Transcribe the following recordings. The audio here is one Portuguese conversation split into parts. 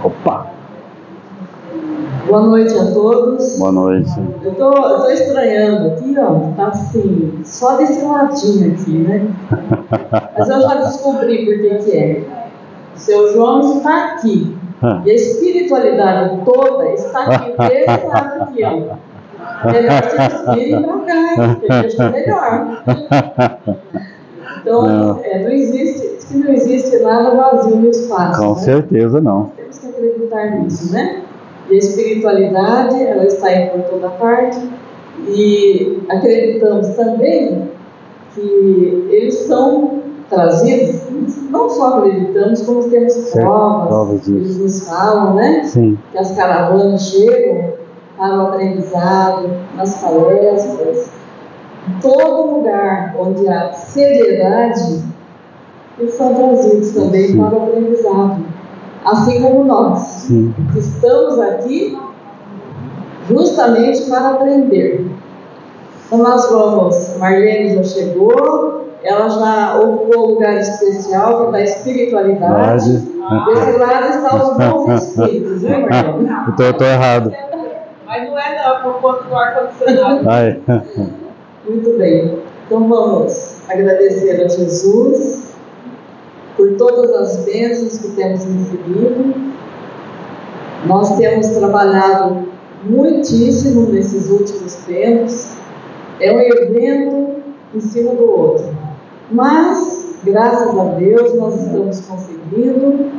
Opa! Boa noite a todos. Boa noite. Eu tô estranhando aqui, ó. Tá assim, só desse ladinho aqui, né? Mas eu já descobri por que é. O seu João está aqui. E a espiritualidade toda está aqui desse lado aqui, ó. Melhor vocês virem pra cá, hein? Porque a gente é melhor. Então, não existe, não existe nada vazio no espaço. Com certeza não. Temos que acreditar nisso, né? E a espiritualidade, ela está aí por toda parte. E acreditamos também que eles são trazidos, não só acreditamos, como temos provas, eles nos falam, né? Sim. Que as caravanas chegam para o aprendizado, nas palestras, em todo lugar onde há seriedade, eles são trazidos também Sim. para o aprendizado, assim como nós. Sim. Estamos aqui justamente para aprender. Então nós vamos, Marlene já chegou, ela já ocupou um lugar especial que é da espiritualidade. Desse lado estão os bons espíritos, viu, Marlene? Eu tô errado. Mas não é não, por conta do ar-condicionado. Muito bem. Então vamos agradecer a Jesus por todas as bênçãos que temos recebido. Nós temos trabalhado muitíssimo nesses últimos tempos. É um evento em cima do outro. Mas, graças a Deus, nós estamos conseguindo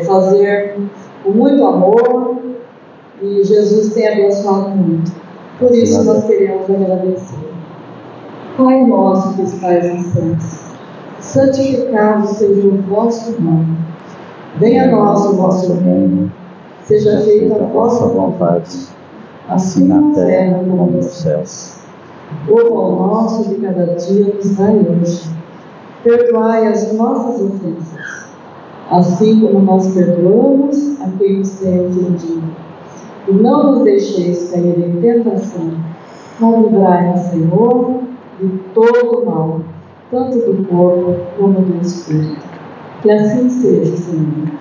fazer com muito amor e Jesus tem abençoado muito. Por isso nós queremos agradecer. Pai nosso que estais nos céus, santificado seja o vosso nome. Venha a nós o vosso reino. Seja feita a vossa vontade, assim na terra como nos céus. O pão nosso de cada dia nos dai hoje. Perdoai as nossas ofensas, assim como nós perdoamos a quem nos tem ofendido. E não nos deixeis cair em tentação, mas livrai-nos, Senhor, de todo o mal, tanto do corpo como do espírito. Que assim seja, Senhor.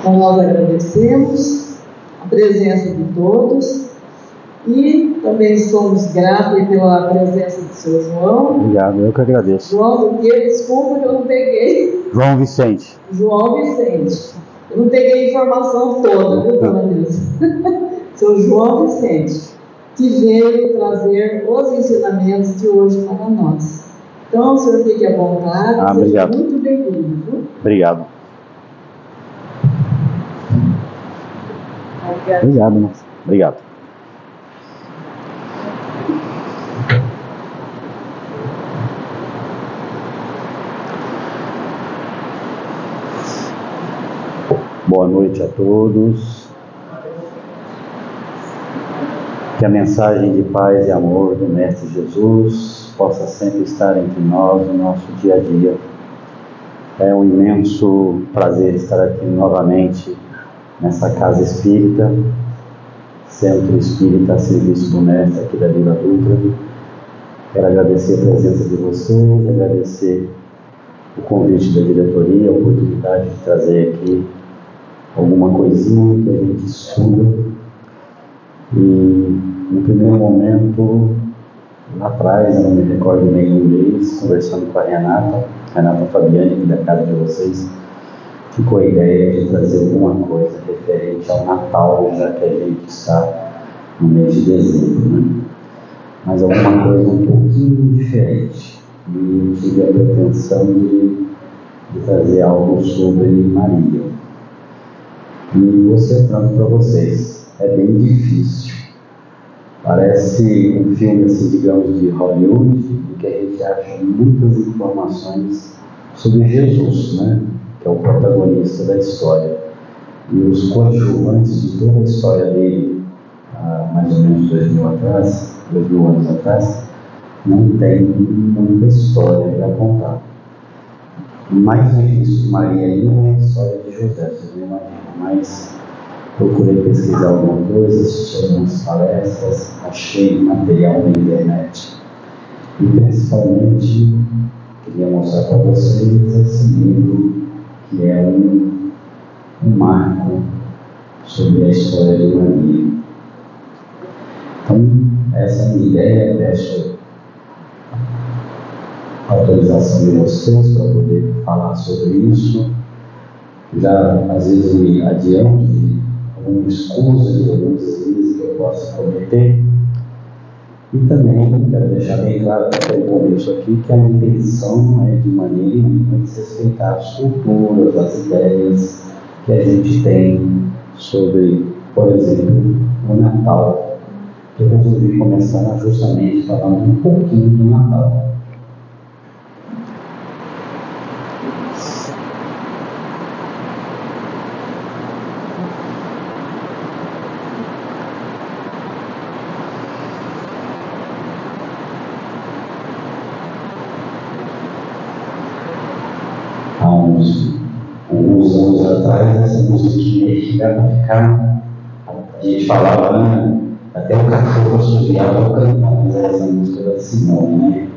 Então nós agradecemos a presença de todos e também somos gratos pela presença do seu João. Obrigado, eu que agradeço. João do quê? Desculpa que eu não peguei. João Vicente. João Vicente. Eu não peguei a informação toda, viu, dona Nilson? Seu João Vicente, que veio trazer os ensinamentos de hoje para nós. Então, o senhor fique à vontade, seja obrigado. Muito bem-vindo. Obrigado. Obrigado, moça. Obrigado. Boa noite a todos. Que a mensagem de paz e amor do Mestre Jesus possa sempre estar entre nós no nosso dia a dia. É um imenso prazer estar aqui novamente nessa casa espírita, Centro Espírita a Serviço do Mestre aqui da Vila Dutra. Quero agradecer a presença de vocês, agradecer o convite da diretoria, a oportunidade de trazer aqui alguma coisinha que a gente estuda. E no primeiro momento, lá atrás, eu não me recordo nenhum deles, conversando com a Renata Fabiani, aqui da casa de vocês, ficou a ideia de trazer alguma coisa referente ao Natal, já que a gente está no mês de dezembro, né? Mas alguma coisa um pouquinho diferente. E tive a pretensão de trazer algo sobre Maria. E vou separando para vocês. É bem difícil. Parece um filme, assim, digamos, de Hollywood, em que a gente acha muitas informações sobre Jesus, né? Que é o protagonista da história. E os coadjuvantes de toda a história dele, há mais ou menos 2000 anos atrás, não tem muita história para contar. O mais difícil de Maria ainda é a história de José, vocês não imaginam, mas procurei pesquisar alguma coisa, assisti algumas palestras, achei material na internet e principalmente queria mostrar para vocês esse livro que é um marco sobre a história de Maria. Então, essa é a minha ideia. Peço autorização de vocês para poder falar sobre isso. Já, às vezes, me adianto de alguma escusa de alguns deslizes que eu possa cometer. E também quero deixar bem claro para o começo aqui que a intenção é de maneira nenhuma desrespeitar as culturas, as ideias que a gente tem sobre, por exemplo, o Natal. Eu resolvi começar justamente falando um pouquinho do Natal. Há alguns anos atrás, essa musiquinha chegava a ficar, a gente falava, até o cachorro assobiava cantando essa música da Simone, né?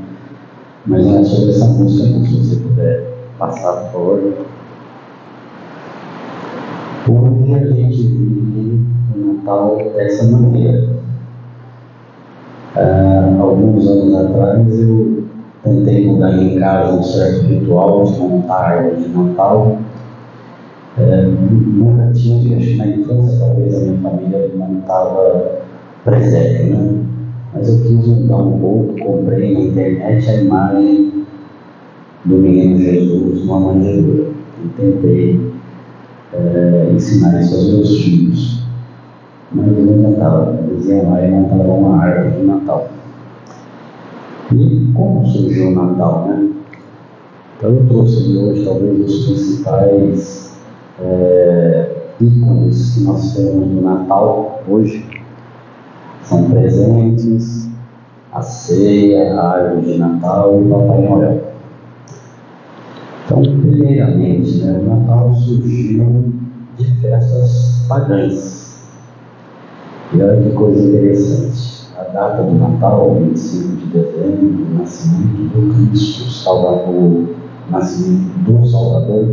Mas não é sobre essa música, não, se você puder passar por favor. Hoje a gente vive o Natal dessa maneira. Alguns anos atrás eu tentei mudar em casa um certo ritual de montar a árvore de Natal. Nunca tive, acho que na infância talvez a minha família montava presépio, né? Mas eu quis mudar um pouco, comprei na internet a imagem do menino Jesus numa manjedoura e tentei ensinar isso aos meus filhos. Mas eles não montavam, eles iam lá e montavam uma árvore de Natal. E como surgiu o Natal, né? Então eu trouxe hoje talvez os principais ícones que nós temos no Natal hoje. São presentes, a ceia, a árvore de Natal e o Papai Noel. Então, primeiramente, o Natal surgiu de festas pagãs. E olha que coisa interessante. A data do Natal, 25 de dezembro, o nascimento do Cristo Salvador, o nascimento do Salvador,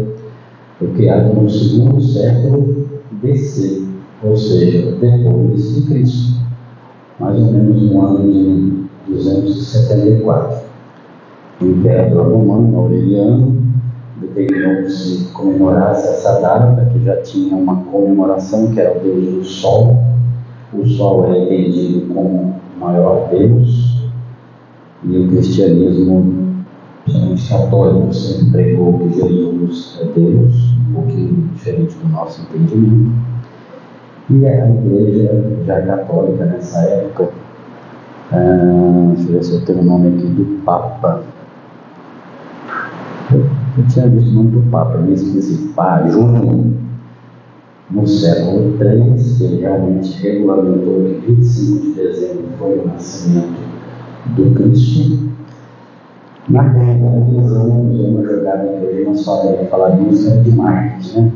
foi criado no segundo século BC, ou seja, depois de Cristo, mais ou menos no ano de 274. O imperador romano, Aureliano, determinou que se comemorasse essa data, que já tinha uma comemoração, que era o Deus do Sol. O Sol é entendido como o maior Deus, e o cristianismo, principalmente católico, sempre pregou que Jesus é Deus, um pouquinho diferente do nosso entendimento. E a igreja já católica nessa época, deixa eu ver se eu tenho o nome aqui do Papa. Eu tinha visto o nome do Papa, me esqueci, Júnior, no século III, que ele realmente regulamentou que 25 de dezembro foi o nascimento do Cristo. Naquela visamos uma jogada que hoje nós falaríamos de marketing, né?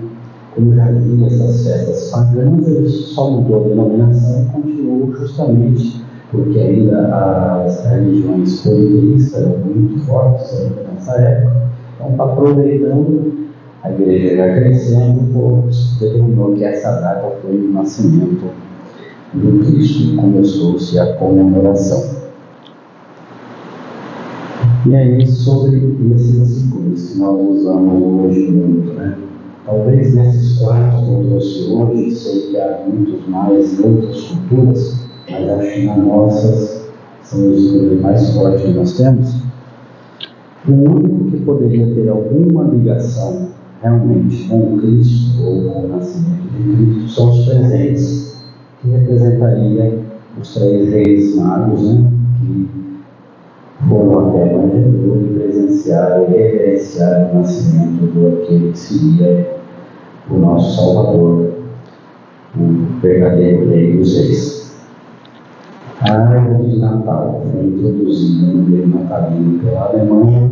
Como já havia essas festas pagãs, ele só mudou a denominação e continuou justamente porque ainda as religiões politeístas eram muito fortes nessa época. Então, aproveitando, a igreja já crescendo, o povo determinou que essa data foi o nascimento do Cristo e começou-se a comemoração. E aí, sobre esses ícones que nós usamos hoje muito, né? Talvez nesses quatro que eu trouxe hoje, sei que há muitos mais em outras culturas, mas acho que nas nossas são os ícones mais fortes que nós temos. O único que poderia ter alguma ligação realmente com o Cristo ou com o nascimento de Cristo são os presentes, que representaria os 3 reis magos, né? Que foram até a manjedoura e presenciaram e reverenciaram o nascimento do aquele que seria o nosso Salvador, o verdadeiro Rei dos Reis. A árvore de Natal foi introduzida no meio natalino pela Alemanha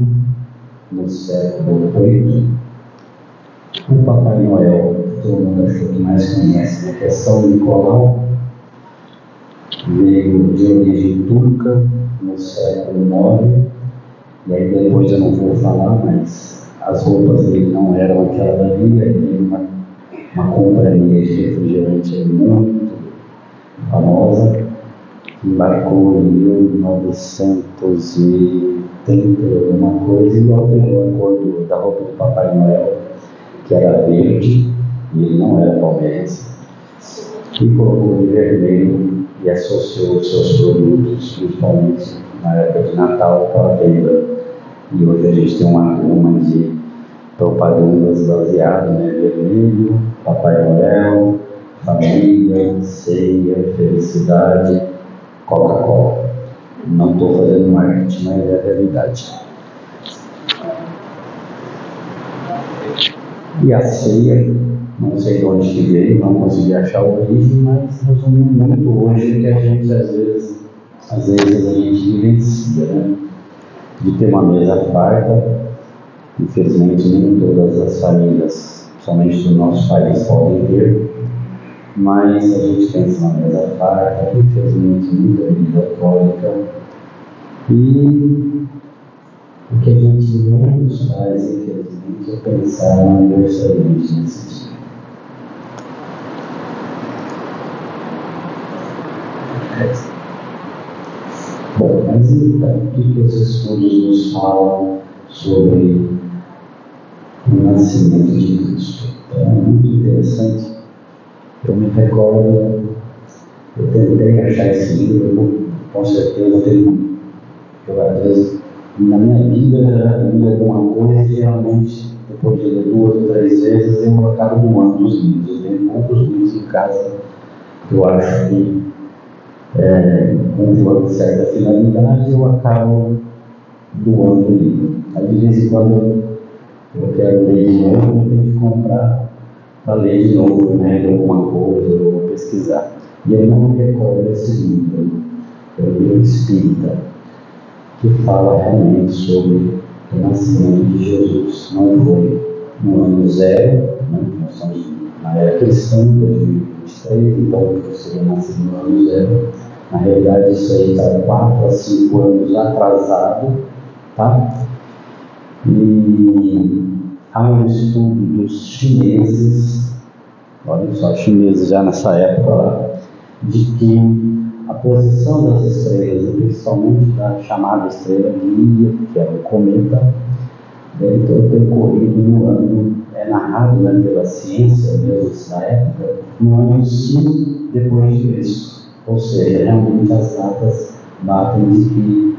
no século VIII. O Papai Noel, todo mundo achou que mais conhece, né? Que é São Nicolau, veio de origem turca no século IX, e aí depois eu não vou falar, mas a as roupas dele não eram aquela dali, aí tem uma companhia de refrigerante muito famosa, que embarcou em 1930 alguma coisa e alterou a cor da roupa do Papai Noel, que era verde, e ele não era palmeirense, e colocou de vermelho e associou os seus produtos, principalmente na época de Natal, para a venda. E hoje a gente tem uma gama de propagandas baseadas, né? Vermelho, Papai Noel, família, ceia, felicidade, Coca-Cola. Não estou fazendo marketing, mas é a realidade. E a ceia, não sei de onde que veio, não consegui achar a origem, mas resumindo muito hoje que a gente às vezes a gente vivencia, né? De ter uma mesa farta. Infelizmente nem todas as famílias, somente do nosso país, podem ter, mas a gente pensa na mesa farta, infelizmente muita bebida alcoólica, e o que a gente menos faz, infelizmente, é pensar no aniversariante nesse dia. Bom, mas então, o que os estudos nos falam sobre o nascimento de Cristo? É muito interessante. Eu me recordo, eu tentei achar esse livro, com certeza tem, eu às vezes, na minha vida, eu li alguma coisa e realmente, depois de ler 2 ou 3 vezes, eu acabo doando os livros. Eu tenho poucos livros em casa que eu acho que com uma certa finalidade, eu acabo doando o livro. Aí, de vez em quando, eu quero ler de novo, eu tenho que comprar para ler de novo, né, alguma coisa, ou pesquisar. E eu não me recordo desse livro, é o livro Espírita, que fala realmente sobre o nascimento de Jesus. Não foi no ano 0, né, nós estamos na era cristã, 2023, então seria nascido no ano 0. Na realidade, isso aí está 4 a 5 anos atrasado, tá? E há um estudo dos chineses, olha só, chineses já nessa época lá, de que a posição das estrelas, principalmente da chamada estrela guia, que era o cometa, deve ter ocorrido no ano, narrado, né, pela ciência mesmo da época, no ano 5 depois de Cristo. Ou seja, realmente as datas batem de que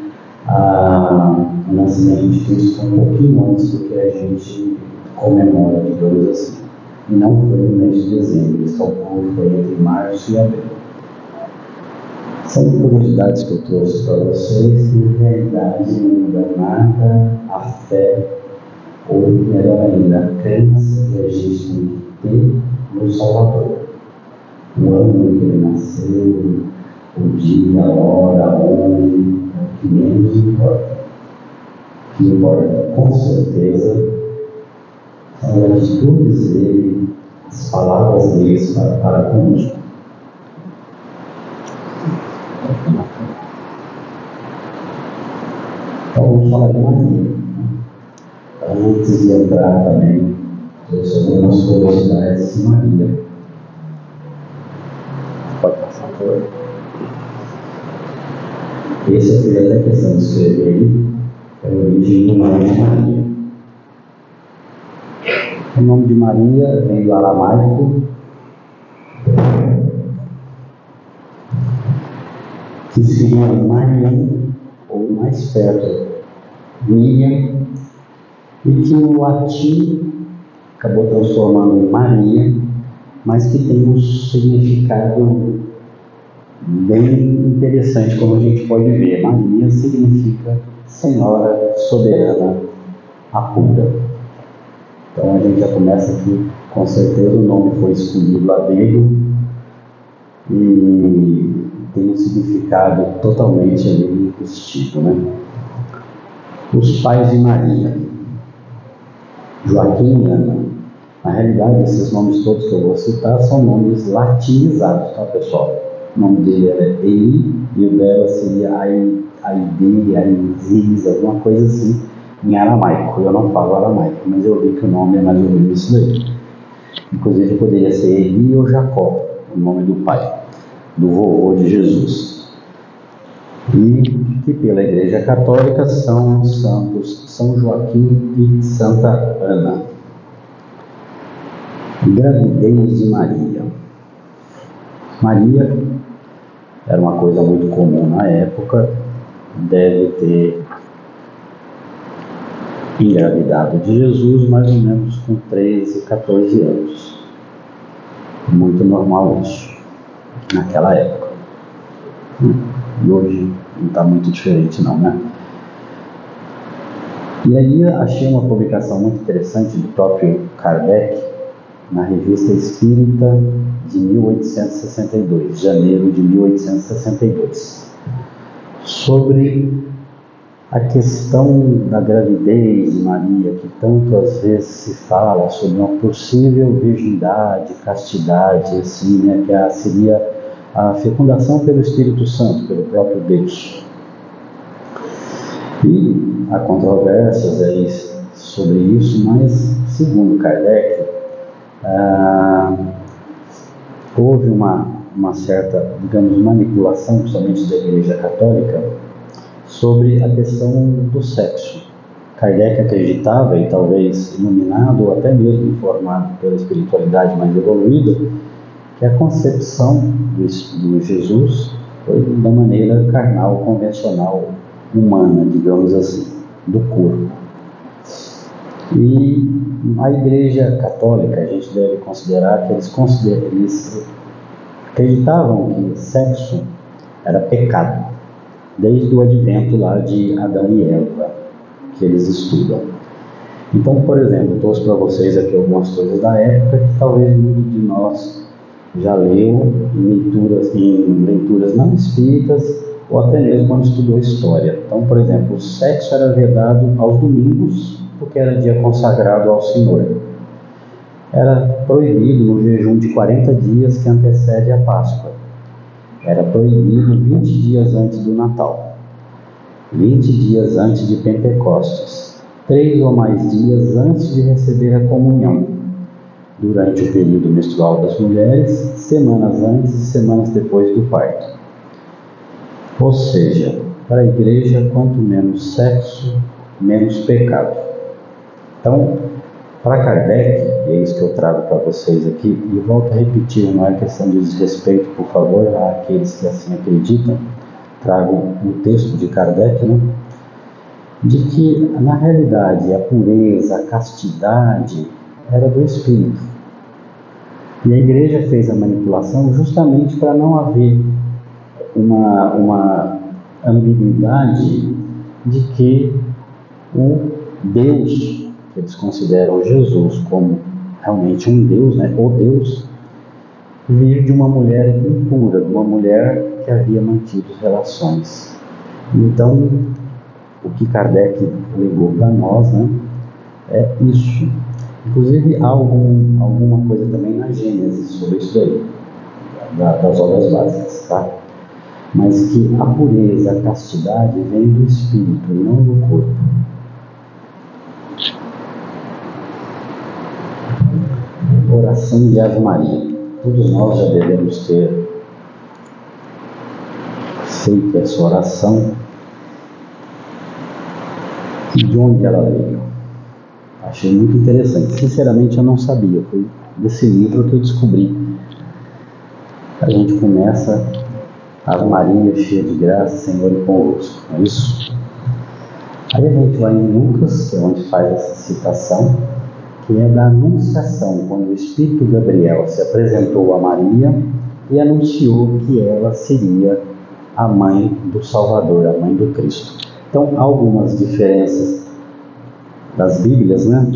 o nascimento de Cristo foi um pouquinho antes do que a gente comemora, digamos assim. E não foi no mês de dezembro, esse calculo foi entre março e abril. São curiosidades que eu trouxe para vocês, que na realidade não muda nada a fé, ou melhor ainda, a crença que a gente tem que ter no Salvador. O ano em que ele nasceu, o dia, a hora, onde, é o que menos importa. O que importa, com certeza, são as atitudes dele, as palavras dele para conosco. Então vamos falar de Maria. Antes de entrar também, trouxe algumas curiosidades de Maria. Pode passar por. Esse eu fiz até questão de escrever aí, é a origem do nome de Maria. O nome de Maria vem do aramaico, que seria Mariam, ou mais perto, Miriam, e que no latim acabou transformando em Maria, mas que tem um significado bem interessante, como a gente pode ver. Maria significa Senhora Soberana, a pura. Então a gente já começa aqui, com certeza o nome foi escolhido a dedo e tem um significado totalmente ali possível, né? Os pais de Maria, Joaquim e Ana. Na realidade, esses nomes todos que eu vou citar são nomes latinizados, tá, pessoal? O nome dele era Eli e o dela seria Aide, Aizis, alguma coisa assim. em aramaico. Eu não falo aramaico, mas eu vi que o nome é mais ou menos isso daí. Inclusive poderia ser Eli ou Jacó, o nome do pai, do vovô de Jesus. E que pela Igreja Católica são os santos São Joaquim e Santa Ana. Gravidez de Maria. Maria era uma coisa muito comum na época, deve ter engravidado de Jesus mais ou menos com 13, 14 anos. Muito normal isso, naquela época. E hoje não está muito diferente não, né? E aí achei uma publicação muito interessante do próprio Kardec, na Revista Espírita de 1862, janeiro de 1862, sobre a questão da gravidez de Maria, que tanto às vezes se fala sobre uma possível virgindade, castidade, assim, né, que seria a fecundação pelo Espírito Santo, pelo próprio Deus. E há controvérsias aí sobre isso, mas segundo Kardec, houve uma certa, digamos, manipulação, principalmente da Igreja Católica, sobre a questão do sexo. Kardec acreditava, e talvez iluminado ou até mesmo informado pela espiritualidade mais evoluída, que a concepção do Jesus foi da maneira carnal, convencional, humana, digamos assim, do corpo. E a Igreja Católica, a gente deve considerar que eles acreditavam que sexo era pecado, desde o advento lá de Adão e Eva, que eles estudam. Então, por exemplo, eu trouxe para vocês aqui algumas coisas da época que talvez muitos de nós já leu em leituras não espíritas, ou até mesmo quando estudou história. Então, por exemplo, o sexo era vedado aos domingos, porque era dia consagrado ao Senhor. Era proibido no jejum de 40 dias que antecede a Páscoa. Era proibido 20 dias antes do Natal, 20 dias antes de Pentecostes, 3 ou mais dias antes de receber a comunhão, durante o período menstrual das mulheres, semanas antes e semanas depois do parto. Ou seja, para a Igreja, quanto menos sexo, menos pecado. Então, para Kardec, e é isso que eu trago para vocês aqui, e volto a repetir, não é questão de desrespeito, por favor, àqueles que assim acreditam, trago o texto de Kardec, né? De que, na realidade, a pureza, a castidade era do Espírito. E a Igreja fez a manipulação justamente para não haver uma ambiguidade de que o Deus, que eles consideram Jesus como realmente um Deus, né, o Deus, vir de uma mulher impura, de uma mulher que havia mantido relações. Então, o que Kardec legou para nós, né, é isso. Inclusive, há alguma coisa também na Gênesis sobre isso aí, das obras básicas, tá? Mas que a pureza, a castidade vem do Espírito e não do corpo. Oração de Ave Maria. Todos nós já devemos ter feito essa oração. E de onde ela veio? Achei muito interessante. Sinceramente, eu não sabia. Foi desse livro que eu descobri. A gente começa: Ave Maria, cheia de graça, Senhor é convosco. Não é isso? Aí a gente vai em Lucas, que é onde faz essa citação, que é da Anunciação, quando o Espírito Gabriel se apresentou a Maria e anunciou que ela seria a mãe do Salvador, a mãe do Cristo. Então, há algumas diferenças das Bíblias, né,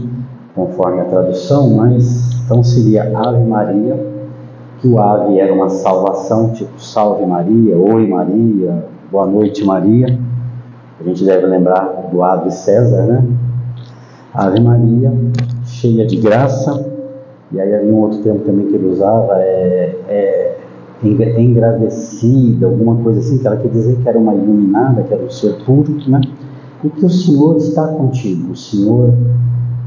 conforme a tradução, mas então seria Ave Maria, que o ave era uma salvação, tipo Salve Maria, Oi Maria, Boa Noite Maria. A gente deve lembrar do ave César, né? Ave Maria, cheia de graça. E aí havia um outro termo também que ele usava, engravecida, alguma coisa assim, que ela quer dizer que era uma iluminada, que era um ser puro, né? e que o Senhor está contigo, o Senhor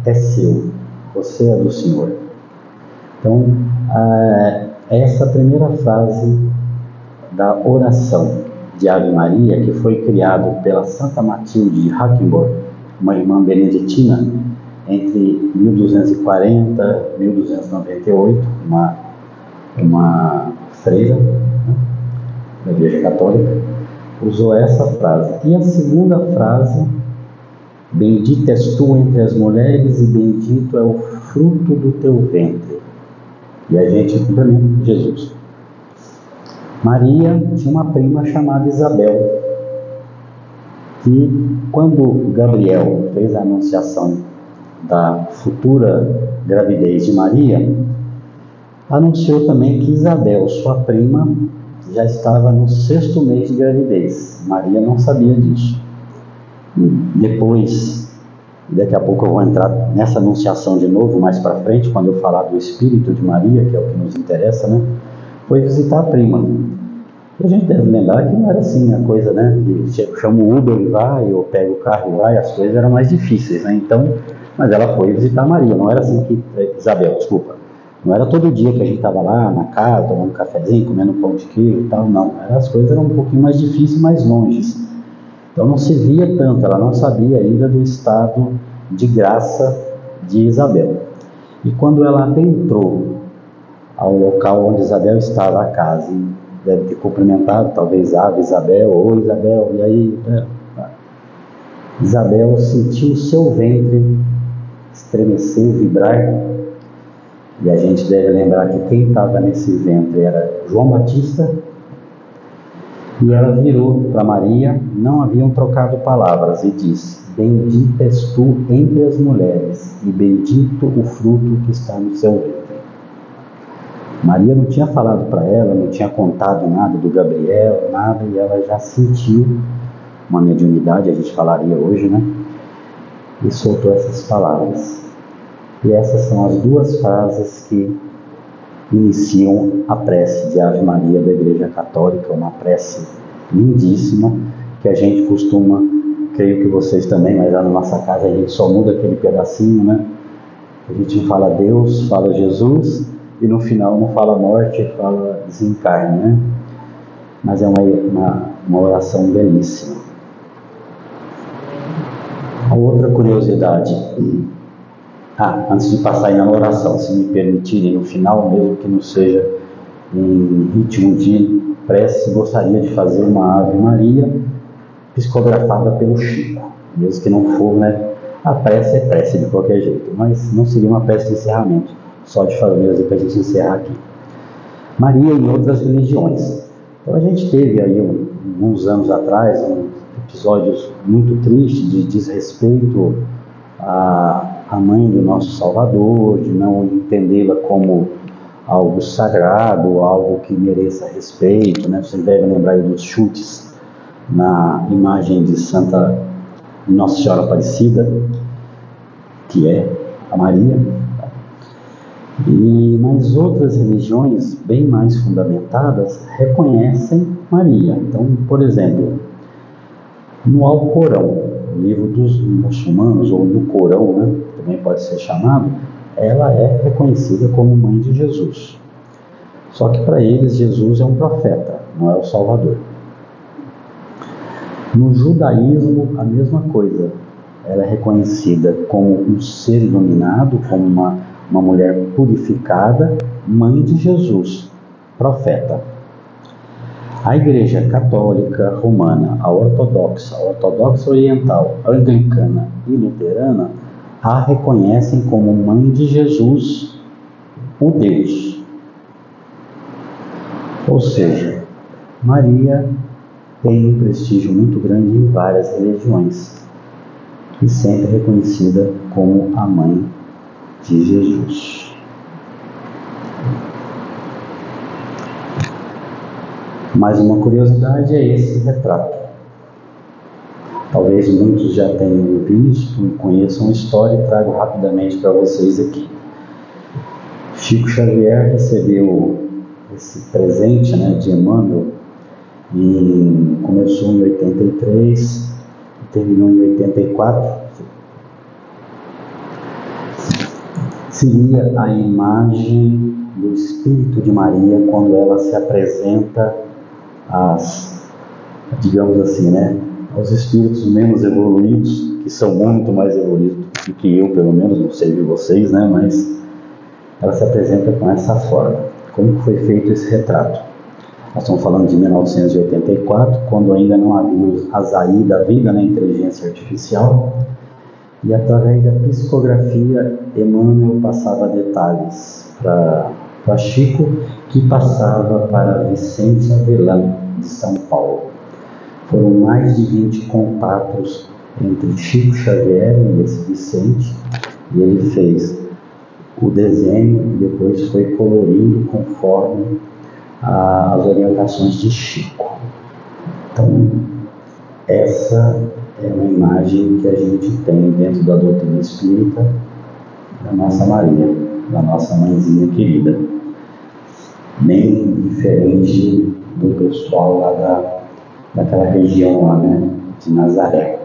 é seu, você é do Senhor. Então, essa é a primeira frase da oração de Ave Maria, que foi criado pela Santa Matilde de Hackenborg, uma irmã beneditina, entre 1240 e 1298, uma freira, né, da Igreja Católica, usou essa frase. E a segunda frase: bendita és tu entre as mulheres e bendito é o fruto do teu ventre. E a gente cumprimenta Jesus. Maria tinha uma prima chamada Isabel, que quando Gabriel fez a anunciação da futura gravidez de Maria, anunciou também que Isabel, sua prima, já estava no 6º mês de gravidez. Maria não sabia disso. E depois, daqui a pouco eu vou entrar nessa anunciação de novo, mais para frente, quando eu falar do Espírito de Maria, que é o que nos interessa, né? Foi visitar a prima. E a gente deve lembrar que não era assim a coisa, né? Chama o Uber e vai, ou pega o carro e vai, as coisas eram mais difíceis, né? Então, mas ela foi visitar Maria, não era assim que... Isabel, desculpa. Não era todo dia que a gente estava lá na casa, tomando um cafezinho, comendo pão de queijo e tal, não. As coisas eram um pouquinho mais difíceis, mais longes. Então não se via tanto, ela não sabia ainda do estado de graça de Isabel. E quando ela adentrou ao local onde Isabel estava, a casa, e deve ter cumprimentado, talvez, Ave Isabel, ou Isabel, e aí... Isabel sentiu o seu ventre estremecer, vibrar, e a gente deve lembrar que quem estava nesse ventre era João Batista, e ela virou para Maria, não haviam trocado palavras, e disse: bendita és tu entre as mulheres, e bendito o fruto que está no seu ventre. Maria não tinha falado para ela, não tinha contado nada do Gabriel, nada, e ela já sentiu uma mediunidade, a gente falaria hoje, né? E soltou essas palavras. E essas são as duas frases que iniciam a prece de Ave Maria da Igreja Católica, uma prece lindíssima, que a gente costuma, creio que vocês também, mas lá na nossa casa a gente só muda aquele pedacinho, né? A gente fala Deus, fala Jesus, e no final não fala morte, fala desencarne, né? Mas é uma oração belíssima. A outra curiosidade, antes de passar aí na oração, se me permitirem, no final, mesmo que não seja em ritmo de prece, gostaria de fazer uma Ave Maria psicografada pelo Chico, mesmo que não for, né? A prece é prece de qualquer jeito, mas não seria uma prece de encerramento, só de fazer mesmo para a gente encerrar aqui. Maria em outras religiões. Então a gente teve aí uns anos atrás episódios muito tristes de desrespeito à mãe do nosso Salvador, de não entendê-la como algo sagrado, algo que mereça respeito, né? Vocês devem lembrar aí dos chutes na imagem de Nossa Senhora Aparecida, que é a Maria. Mas outras religiões, bem mais fundamentadas, reconhecem Maria. Então, por exemplo, no Alcorão, livro dos muçulmanos, ou no Corão, né, também pode ser chamado, ela é reconhecida como mãe de Jesus. Só que para eles Jesus é um profeta, não é o Salvador. No judaísmo, a mesma coisa. Ela é reconhecida como um ser iluminado, como uma mulher purificada, mãe de Jesus, profeta. A Igreja Católica Romana, a Ortodoxa Oriental, Anglicana e Luterana a reconhecem como mãe de Jesus, o Deus. Ou seja, Maria tem um prestígio muito grande em várias religiões e sempre reconhecida como a mãe de Jesus. Mais uma curiosidade é esse retrato. Talvez muitos já tenham visto e conheçam a história e trago rapidamente para vocês aqui. Chico Xavier recebeu esse presente, né, de Emmanuel, começou em 83, terminou em 84, seria a imagem do Espírito de Maria quando ela se apresenta digamos assim, né, aos espíritos menos evoluídos, que são muito mais evoluídos do que eu, pelo menos, não sei de vocês, né, mas ela se apresenta com essa forma. Como foi feito esse retrato? Nós estamos falando de 1984, quando ainda não havia a saída da vida na inteligência artificial, e através da psicografia, Emmanuel passava detalhes para Chico, que passava para Vicente Avelã, de São Paulo. Foram mais de 20 contatos entre Chico Xavier e esse Vicente, e ele fez o desenho e depois foi colorindo conforme as orientações de Chico. Então, essa é uma imagem que a gente tem dentro da doutrina espírita da nossa Maria, da nossa mãezinha querida. Nem diferente do pessoal lá daquela região lá, né, de Nazaré.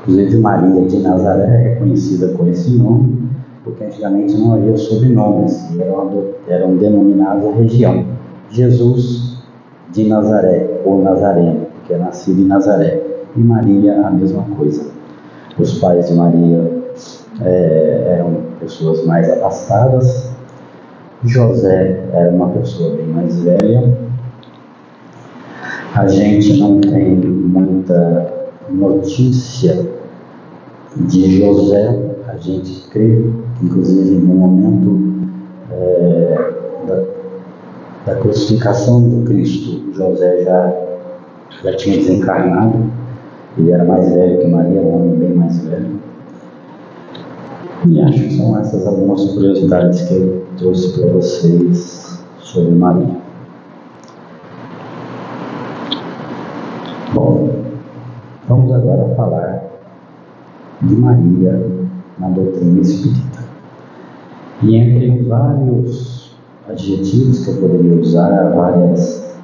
Inclusive Maria de Nazaré é reconhecida com esse nome, porque antigamente não havia sobrenomes, eram denominados a região. Jesus de Nazaré, ou Nazareno, que é nascido em Nazaré, e Maria a mesma coisa. Os pais de Maria eram pessoas mais abastadas, José era uma pessoa bem mais velha. A gente não tem muita notícia de José, a gente crê, inclusive no momento da crucificação do Cristo, José já tinha desencarnado, ele era mais velho que Maria, um homem bem mais velho. E acho que são essas algumas curiosidades que eu trouxe para vocês sobre Maria. Bom, vamos agora falar de Maria na doutrina espírita. E entre vários adjetivos que eu poderia usar, várias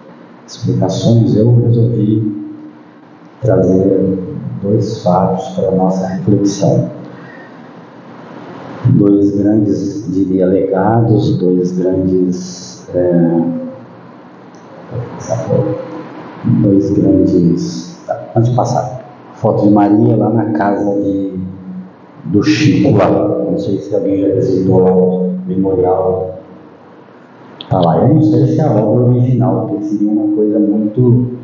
explicações, eu resolvi trazer 2 fatos para a nossa reflexão. 2 grandes, diria, legados, 2 grandes antes de passar, foto de Maria lá na casa do Chico lá, não sei se alguém já visitou lá o memorial, tá lá. Eu não sei se é a obra original, porque seria uma coisa muito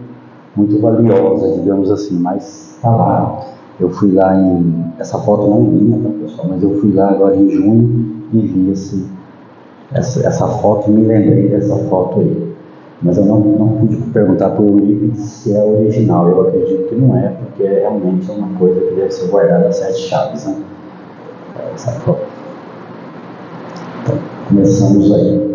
valiosa, digamos assim, mas tá lá. Eu fui lá essa foto não é minha, tá, pessoal, mas eu fui lá agora em junho e vi essa foto e me lembrei dessa foto aí. Mas eu não pude perguntar para o Eurípides se é original. Eu acredito que não é, porque realmente é uma coisa que deve ser guardada a 7 chaves, né? Essa foto. Então, começamos aí.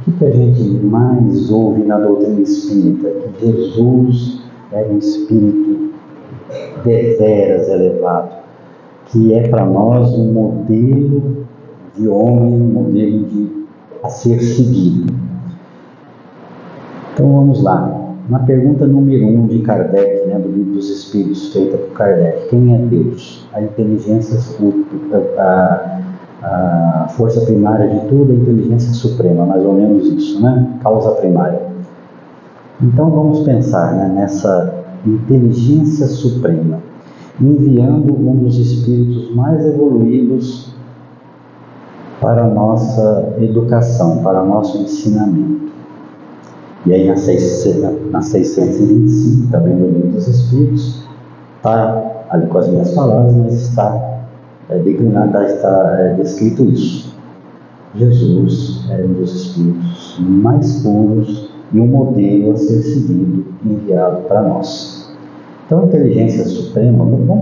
O que a gente mais ouve na doutrina espírita? Que Jesus é um espírito deveras elevado, que é para nós um modelo de homem, um modelo a ser seguido. Então vamos lá. Na pergunta número 1 de Kardec, né, do Livro dos Espíritos, feita por Kardec: quem é Deus? A inteligência, a força primária de tudo, a inteligência suprema, mais ou menos isso, né? Causa primária. Então vamos pensar, né, nessa inteligência suprema, enviando um dos espíritos mais evoluídos para a nossa educação, para o nosso ensinamento. E aí na 625, também no Livro dos Espíritos, está ali com as minhas palavras, mas está declinado, está descrito isso. Jesus é um dos espíritos mais puros e um modelo a ser seguido, enviado para nós. Então, a inteligência suprema, vou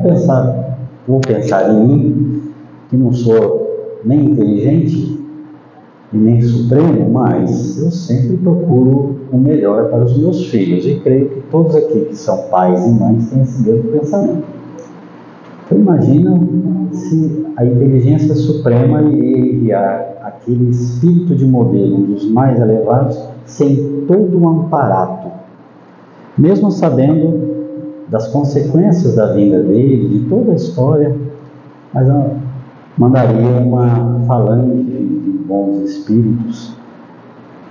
pensar em mim, que não sou nem inteligente e nem supremo, mas eu sempre procuro o melhor para os meus filhos, e creio que todos aqui que são pais e mães têm esse mesmo pensamento. Então imagina se a inteligência suprema iria enviar aquele espírito de modelo, um dos mais elevados, sem todo um amparato, mesmo sabendo das consequências da vinda dele, de toda a história, mas ela mandaria uma falange de bons espíritos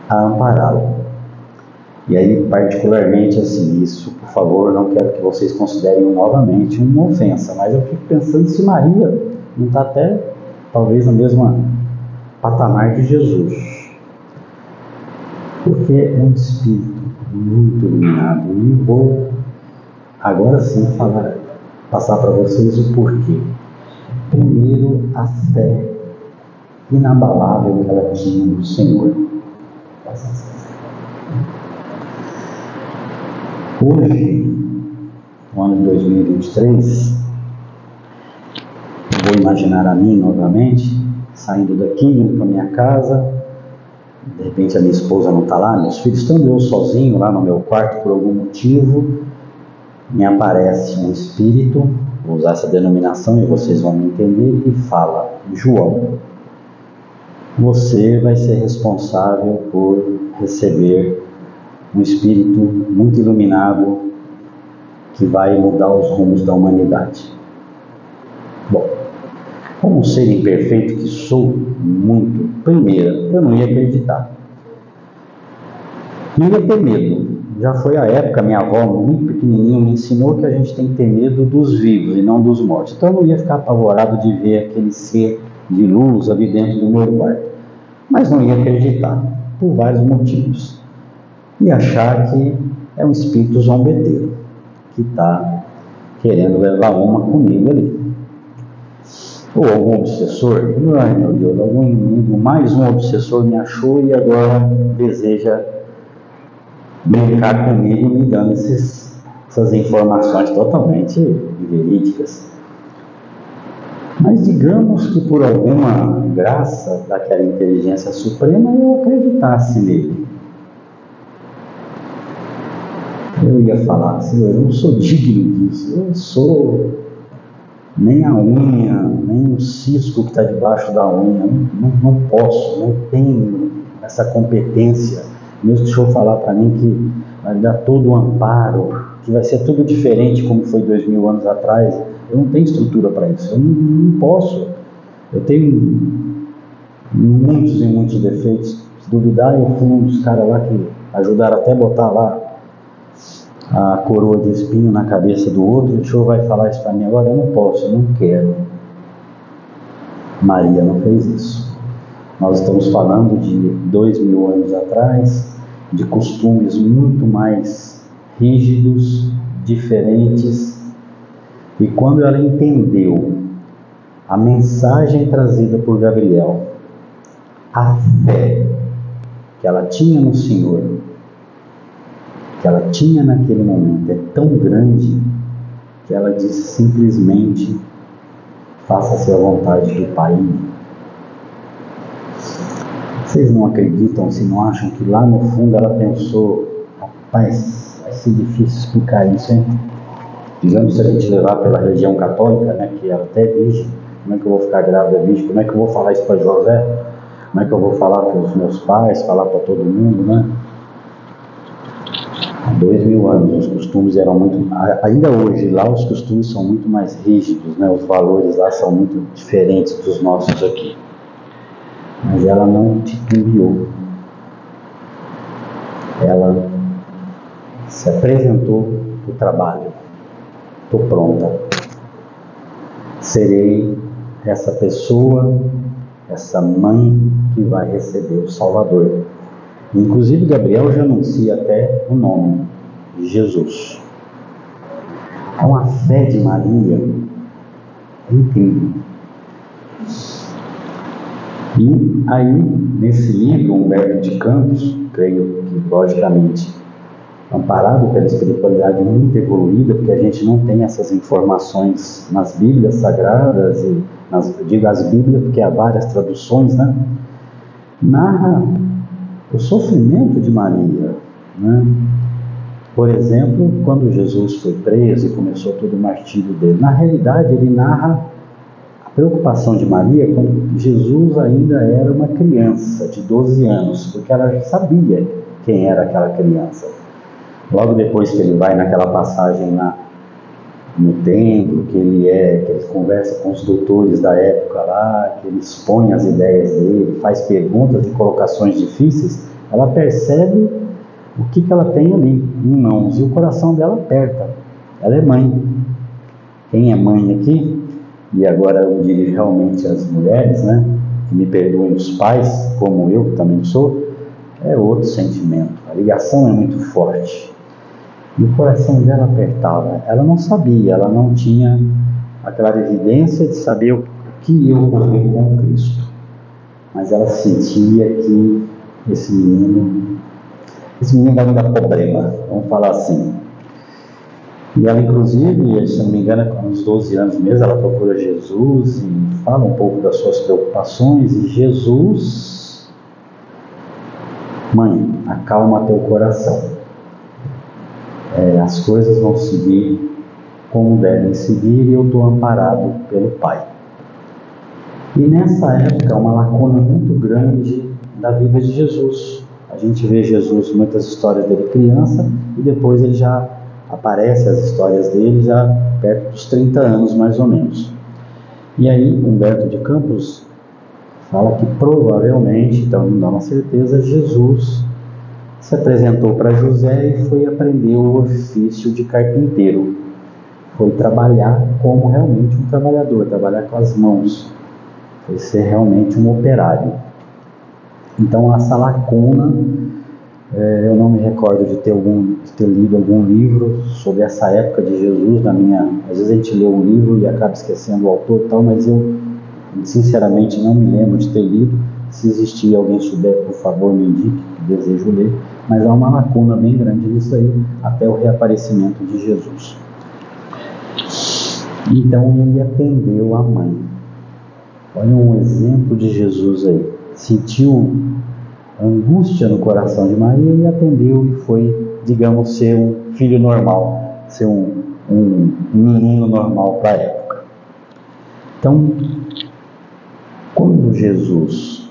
a ampará-lo. E aí, particularmente, assim, isso, por favor, não quero que vocês considerem novamente uma ofensa, mas eu fico pensando se Maria não está até, talvez, no mesmo patamar de Jesus. Porque é um espírito muito iluminado. E vou, agora sim, passar para vocês o porquê. Primeiro, a fé inabalável que ela tinha no Senhor. Hoje, no ano de 2023, vou imaginar a mim novamente, saindo daqui, indo para minha casa, de repente a minha esposa não está lá, meus filhos, estando eu sozinho lá no meu quarto por algum motivo, me aparece um espírito, vou usar essa denominação e vocês vão me entender, e fala: João, você vai ser responsável por receber um espírito muito iluminado que vai mudar os rumos da humanidade. Bom, como um ser imperfeito que sou, primeiro, eu não ia acreditar. Não ia ter medo. Já foi a época, minha avó, muito pequenininho, me ensinou que a gente tem que ter medo dos vivos e não dos mortos. Então eu não ia ficar apavorado de ver aquele ser de luz ali dentro do meu quarto. Mas não ia acreditar, por vários motivos. E achar que é um espírito zombeteiro, que está querendo levar uma comigo ali. Ou algum obsessor, ai meu Deus, algum inimigo, mais um obsessor me achou e agora deseja brincar comigo, me dando essas informações totalmente verídicas. Mas digamos que por alguma graça daquela inteligência suprema eu acreditasse nele. Eu ia falar assim: eu não sou digno disso, eu sou nem a unha, nem o cisco que está debaixo da unha, não posso, não tenho essa competência. Mesmo que o senhor falar para mim que vai dar todo o amparo, que vai ser tudo diferente como foi 2000 anos atrás, eu não tenho estrutura para isso, eu não posso. Eu tenho muitos e muitos defeitos. Se duvidar, eu fui um dos caras lá que ajudaram até a botar lá a coroa de espinho na cabeça do outro. O senhor vai falar isso para mim agora? Eu não posso, eu não quero. Maria não fez isso. Nós estamos falando de 2000 anos atrás, de costumes muito mais rígidos, diferentes. E quando ela entendeu a mensagem trazida por Gabriel, a fé que ela tinha no Senhor, que ela tinha naquele momento, é tão grande que ela disse simplesmente: faça-se a vontade do Pai em mim. Vocês não acreditam, se não acham que lá no fundo ela pensou: rapaz, vai ser difícil explicar isso, hein? Digamos, se a gente levar pela religião católica, né, que ela até virgem, como é que eu vou ficar grávida virgem? Como é que eu vou falar isso para José? Como é que eu vou falar para os meus pais, falar para todo mundo, né? Há 2000 anos os costumes eram muito... Ainda hoje lá os costumes são muito mais rígidos, né? Os valores lá são muito diferentes dos nossos aqui. Mas ela não titubeou. Ela se apresentou para o trabalho. Estou pronta. Serei essa pessoa, essa mãe que vai receber o Salvador. Inclusive Gabriel já anuncia até o nome, Jesus. Então a fé de Maria é incrível. E aí, nesse livro, Humberto de Campos, creio que logicamente amparado pela espiritualidade muito evoluída, porque a gente não tem essas informações nas Bíblias sagradas, e digo as Bíblias porque há várias traduções, né? Narra o sofrimento de Maria, né? Por exemplo, quando Jesus foi preso e começou todo o martírio dele, na realidade ele narra a preocupação de Maria quando Jesus ainda era uma criança de 12 anos, porque ela já sabia quem era aquela criança. Logo depois que ele vai naquela passagem no templo, que ele conversa com os doutores da época lá, que ele expõe as ideias dele, faz perguntas e colocações difíceis, ela percebe o que ela tem ali em mãos e o coração dela aperta. Ela é mãe. Quem é mãe aqui, e agora eu dirijo realmente as mulheres, né, que me perdoem os pais, como eu também sou, é outro sentimento. A ligação é muito forte. E o coração dela apertava. Ela não sabia, ela não tinha aquela evidência de saber o que ia ocorrer com Cristo. Mas ela sentia que esse menino vai me dar problema, vamos falar assim. E ela, inclusive, se não me engano, com uns 12 anos mesmo, ela procura Jesus e fala um pouco das suas preocupações. E Jesus: mãe, acalma teu coração. As coisas vão seguir como devem seguir e eu estou amparado pelo Pai. E nessa época, uma lacuna muito grande da vida de Jesus. A gente vê Jesus, muitas histórias dele criança, e depois ele já aparece, as histórias dele já perto dos 30 anos mais ou menos. E aí Humberto de Campos fala que provavelmente, então não dá uma certeza, Jesus se apresentou para José e foi aprender o ofício de carpinteiro. Foi trabalhar como realmente um trabalhador, trabalhar com as mãos. Foi ser realmente um operário. Então essa lacuna, eu não me recordo de ter lido algum livro sobre essa época de Jesus. Às vezes a gente lê um livro e acaba esquecendo o autor e tal, mas eu sinceramente não me lembro de ter lido. Se existir alguém souber, por favor, me indique, que desejo ler. Mas há uma lacuna bem grande nisso aí, até o reaparecimento de Jesus. Então ele atendeu a mãe. Olha um exemplo de Jesus aí. Sentiu angústia no coração de Maria e atendeu, e foi, digamos, ser um filho normal, ser um menino normal para a época. Então, quando Jesus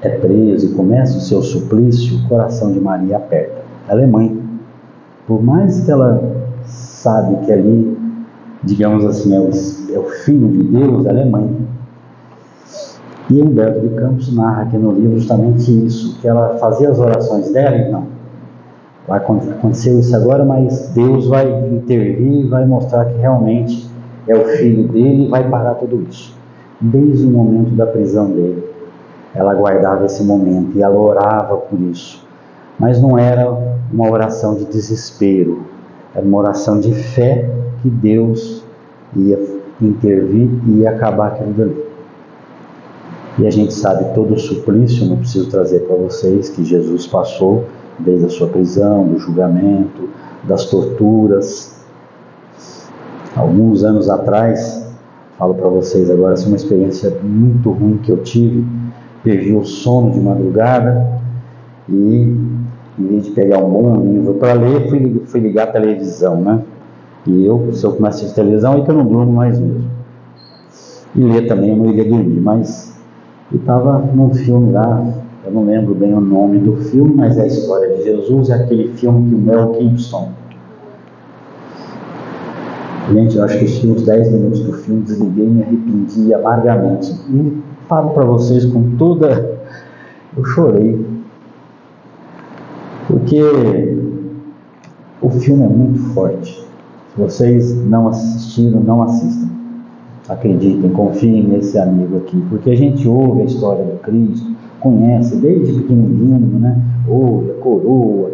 é preso e começa o seu suplício, o coração de Maria aperta. Ela é mãe. Por mais que ela sabe que ali, digamos assim, é o Filho de Deus, ela é mãe. E Humberto de Campos narra aqui no livro justamente isso, que ela fazia as orações dela e não. Aconteceu isso agora, mas Deus vai intervir e vai mostrar que realmente é o Filho dele e vai parar tudo isso. Desde o momento da prisão dele, ela aguardava esse momento e ela orava por isso. Mas não era uma oração de desespero, era uma oração de fé que Deus ia intervir e ia acabar aquilo dali. E a gente sabe todo o suplício, não preciso trazer para vocês, que Jesus passou desde a sua prisão, do julgamento, das torturas. Alguns anos atrás, falo para vocês agora, assim, uma experiência muito ruim que eu tive. Perdi o sono de madrugada e, em vez de pegar um bom livro para ler, fui ligar a televisão, né? E se eu começo a assistir televisão, aí que eu não durmo mais mesmo. E ler também, eu não iria dormir, mas eu estava num filme lá, eu não lembro bem o nome do filme, mas é a história de Jesus, é aquele filme que o Mel Gibson. Gente, eu acho que assisti uns 10 minutos do filme, desliguei e me arrependi amargamente. E falo para vocês com toda... Eu chorei. Porque o filme é muito forte. Se vocês não assistiram, não assistam. Acreditem, confiem nesse amigo aqui. Porque a gente ouve a história do Cristo, conhece desde pequenininho, né? Ouve a coroa,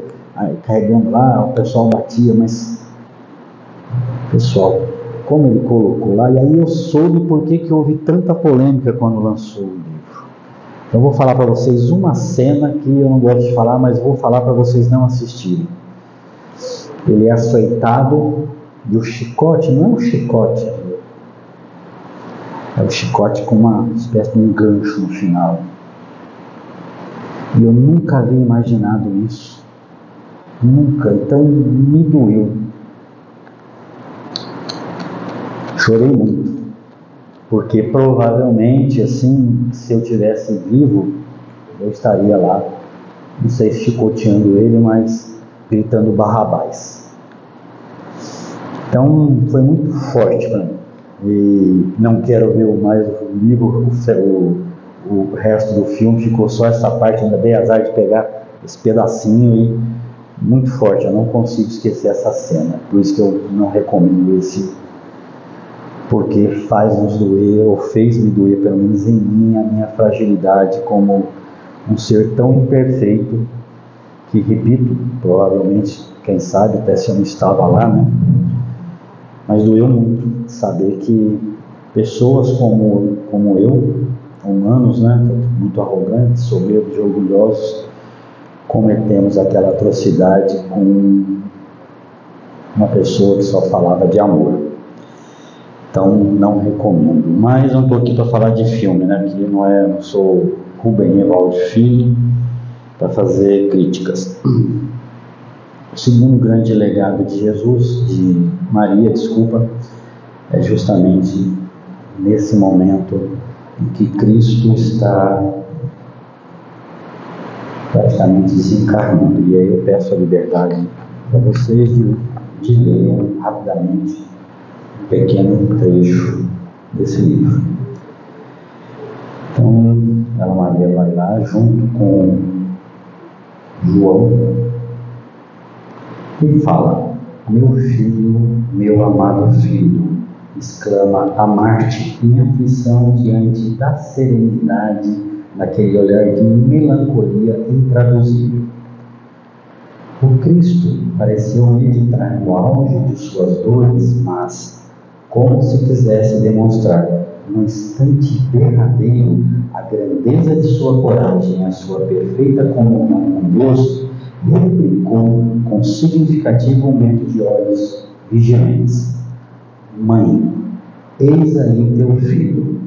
carregando lá, o pessoal batia, mas... Pessoal, como ele colocou lá, e aí eu soube por que houve tanta polêmica quando lançou o livro. Eu vou falar para vocês uma cena que eu não gosto de falar, mas vou falar para vocês não assistirem. Ele é açoitado e o chicote, não é um chicote, é um chicote com uma espécie de um gancho no final. E eu nunca havia imaginado isso. Nunca. Então me doeu. Chorei muito, porque provavelmente, assim, se eu tivesse vivo, eu estaria lá, não sei se chicoteando ele, mas gritando Barrabás. Então foi muito forte para mim. E não quero ver mais o livro, o resto do filme, ficou só essa parte, ainda dei azar de pegar esse pedacinho e muito forte, eu não consigo esquecer essa cena, por isso que eu não recomendo esse, porque faz nos doer, ou fez-me doer, pelo menos em mim, a minha fragilidade como um ser tão imperfeito, que, repito, provavelmente, quem sabe, até se eu não estava lá, né? Mas doeu muito saber que pessoas como eu, humanos, né, muito arrogantes, soberbos e orgulhosos, cometemos aquela atrocidade com uma pessoa que só falava de amor. Então, não recomendo. Mas eu não estou aqui para falar de filme, né? Porque não sou Rubem Evaldo Filho para fazer críticas. O segundo grande legado de Jesus, de Maria, é justamente nesse momento em que Cristo está praticamente desencarnando. E aí eu peço a liberdade para vocês de lerem rapidamente um pequeno trecho desse livro. Então, ela, Maria, vai lá junto com João e fala: meu filho, meu amado filho, exclama a Marte em aflição diante da serenidade daquele olhar de melancolia intraduzível. O Cristo pareceu meditar no auge de suas dores, mas, como se quisesse demonstrar, no instante derradeiro, a grandeza de sua coragem e a sua perfeita comunhão com Deus, replicou com significativo aumento de olhos vigilantes: mãe, eis aí teu filho.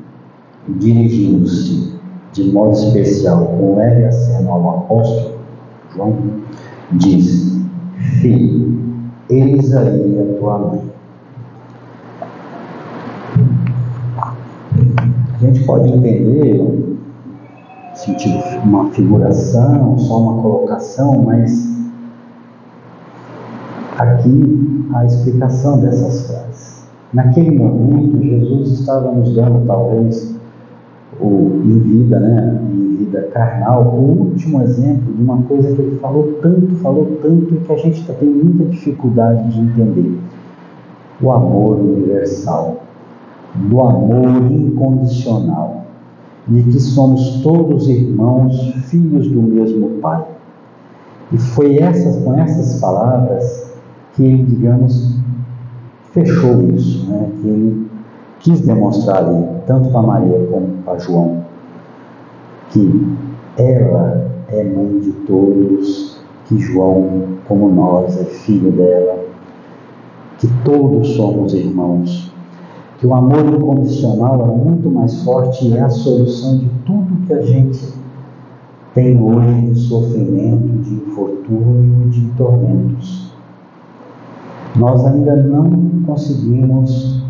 E dirigindo-se de modo especial com leve aceno ao apóstolo João, diz: filho, eis aí a tua mãe. A gente pode entender sentido uma figuração, só uma colocação, mas aqui a explicação dessas frases. Naquele momento, Jesus estava nos dando, talvez, em vida carnal, o último exemplo de uma coisa que ele falou tanto, e que a gente tem muita dificuldade de entender: o amor universal, do amor incondicional, de que somos todos irmãos, filhos do mesmo Pai. E foi com essas palavras que ele, digamos, fechou isso, né? Que ele quis demonstrar ali, tanto para Maria como para João, que ela é mãe de todos, que João, como nós, é filho dela, que todos somos irmãos, que o amor incondicional é muito mais forte e é a solução de tudo que a gente tem hoje de sofrimento, de infortúnio e de tormentos. Nós ainda não conseguimos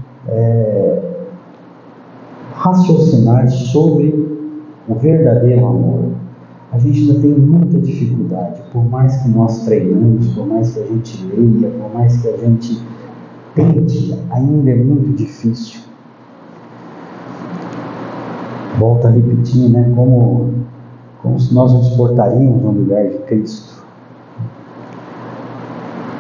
raciocinar sobre o verdadeiro amor. A gente ainda tem muita dificuldade, por mais que nós treinamos, por mais que a gente leia, por mais que a gente tente, ainda é muito difícil. Volto a repetir, né? Como se nós nos portaríamos no lugar de Cristo.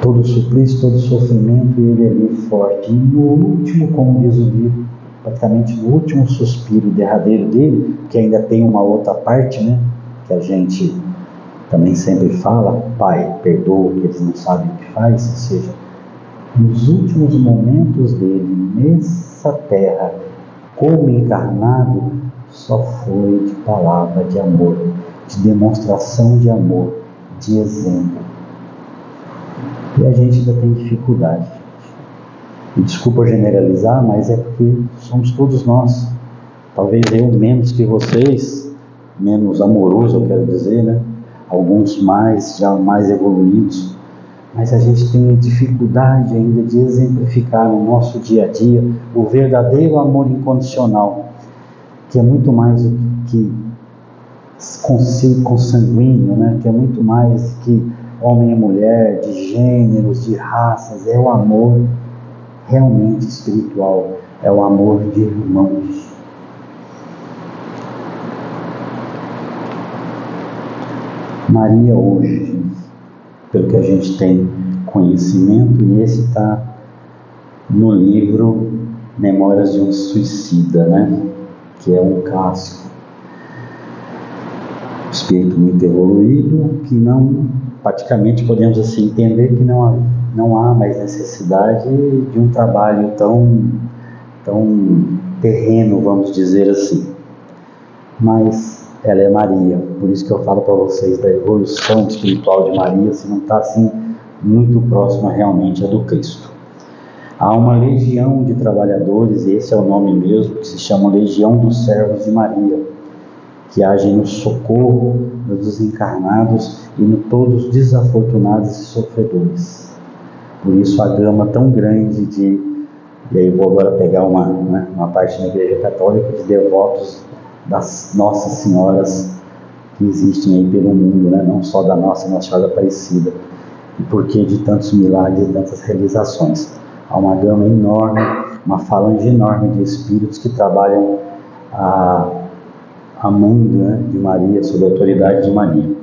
Todo suplício, todo sofrimento, e ele ali forte. E no último, como diz o livro, praticamente no último suspiro derradeiro dele, que ainda tem uma outra parte, né? Que a gente também sempre fala: Pai, perdoa, que eles não sabem o que faz. Ou seja, nos últimos momentos dele, nessa terra, como encarnado, só foi de palavra de amor, de demonstração de amor, de exemplo. E a gente ainda tem dificuldade. E desculpa generalizar, mas é porque somos todos nós. Talvez eu menos que vocês, menos amoroso, eu quero dizer, né? Alguns já mais evoluídos. Mas a gente tem dificuldade ainda de exemplificar no nosso dia a dia o verdadeiro amor incondicional, que é muito mais do que consanguíneo, né? Que é muito mais do que homem e mulher, de gêneros, de raças. É o amor realmente espiritual, é o amor de irmãos. Maria hoje, pelo que a gente tem conhecimento, e esse está no livro Memórias de um Suicida, né? Que é um clássico. Espírito muito evoluído, que não, praticamente podemos assim entender que não há mais necessidade de um trabalho tão terreno, vamos dizer assim. Mas ela é Maria, por isso que eu falo para vocês da evolução espiritual de Maria, se não está assim muito próxima realmente a do Cristo. Há uma legião de trabalhadores, e esse é o nome mesmo, que se chama Legião dos Servos de Maria, que agem no socorro dos desencarnados e no todos desafortunados e sofredores. Por isso a gama tão grande de, e aí eu vou agora pegar uma parte da Igreja Católica, de devotos das Nossas Senhoras que existem aí pelo mundo, né? Não só da Nossa Senhora Aparecida, e porquê de tantos milagres e tantas realizações. Há uma gama enorme, uma falange enorme de espíritos que trabalham a mando, né, de Maria, sob a autoridade de Maria.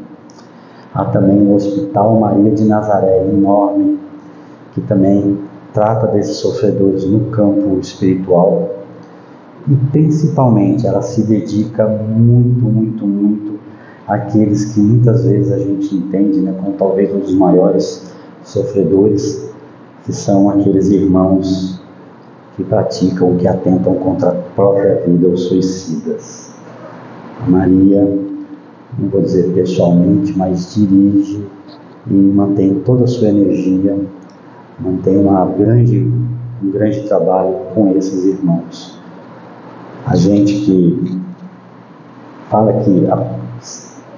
Há também o Hospital Maria de Nazaré, enorme, que também trata desses sofredores no campo espiritual. E principalmente ela se dedica muito àqueles que muitas vezes a gente entende, né, como talvez um dos maiores sofredores, que são aqueles irmãos que praticam, que atentam contra a própria vida, os suicidas. A Maria, não vou dizer pessoalmente, mas dirige e mantém toda a sua energia, mantém um grande trabalho com esses irmãos. A gente que fala que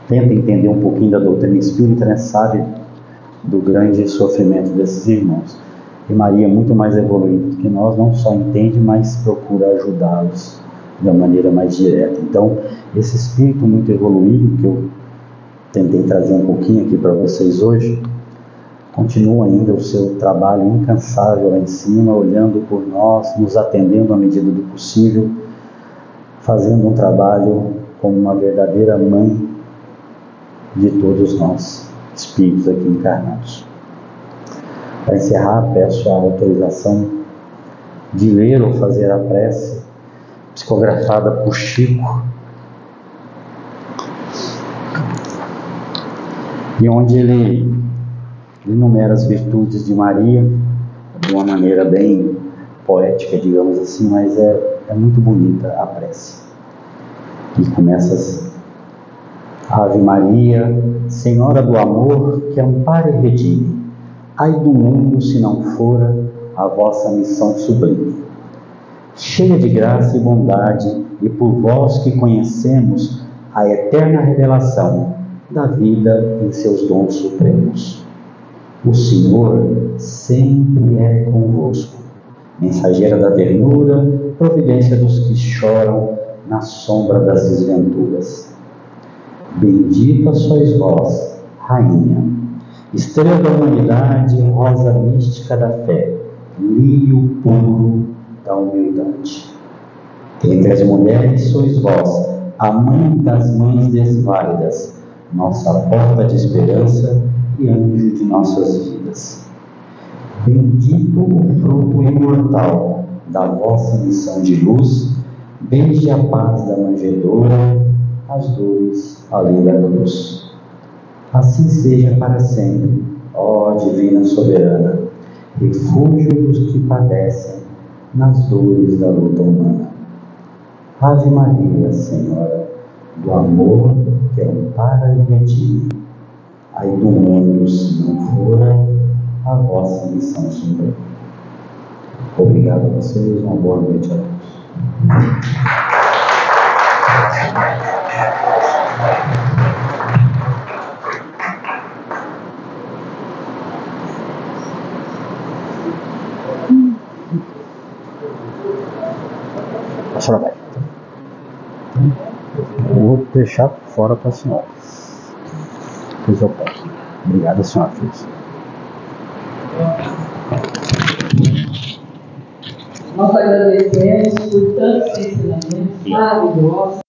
tenta entender um pouquinho da doutrina espírita, né, sabe do grande sofrimento desses irmãos. E Maria, muito mais evoluída do que nós, não só entende, mas procura ajudá-los de uma maneira mais direta. Então, esse espírito muito evoluído, que eu tentei trazer um pouquinho aqui para vocês hoje, continua ainda o seu trabalho incansável lá em cima, olhando por nós, nos atendendo à medida do possível, fazendo um trabalho como uma verdadeira mãe de todos nós, espíritos aqui encarnados. Para encerrar, peço a autorização de ler ou fazer a prece psicografada por Chico, e onde ele enumera as virtudes de Maria de uma maneira bem poética, digamos assim, mas é muito bonita a prece. E começa assim: Ave Maria, Senhora do amor, que ampara e redime, ai do mundo se não fora a vossa missão sublime. Cheia de graça e bondade, e por vós que conhecemos a eterna revelação da vida em seus dons supremos. O Senhor sempre é convosco, mensageira da ternura, providência dos que choram na sombra das desventuras. Bendita sois vós, Rainha, estrela da humanidade, rosa mística da fé, lírio puro da humildade. Entre as mulheres sois vós, a mãe das mães desválidas, nossa porta de esperança e anjo de nossas vidas. Bendito o fruto imortal da vossa missão de luz, desde a paz da manjedoura, as dores além da cruz. Assim seja para sempre, ó Divina Soberana, refúgio dos que padecem nas dores da luta humana. Ave Maria, Senhora do amor, que ampara e redime, ai do mundo se não fora a vossa missão suprema. Obrigado a vocês, uma boa noite a todos. A senhora vai. Vou deixar fora para a senhora. Pois eu posso. Obrigado, senhora. Nós agradecemos por tantos ensinamentos maravilhosos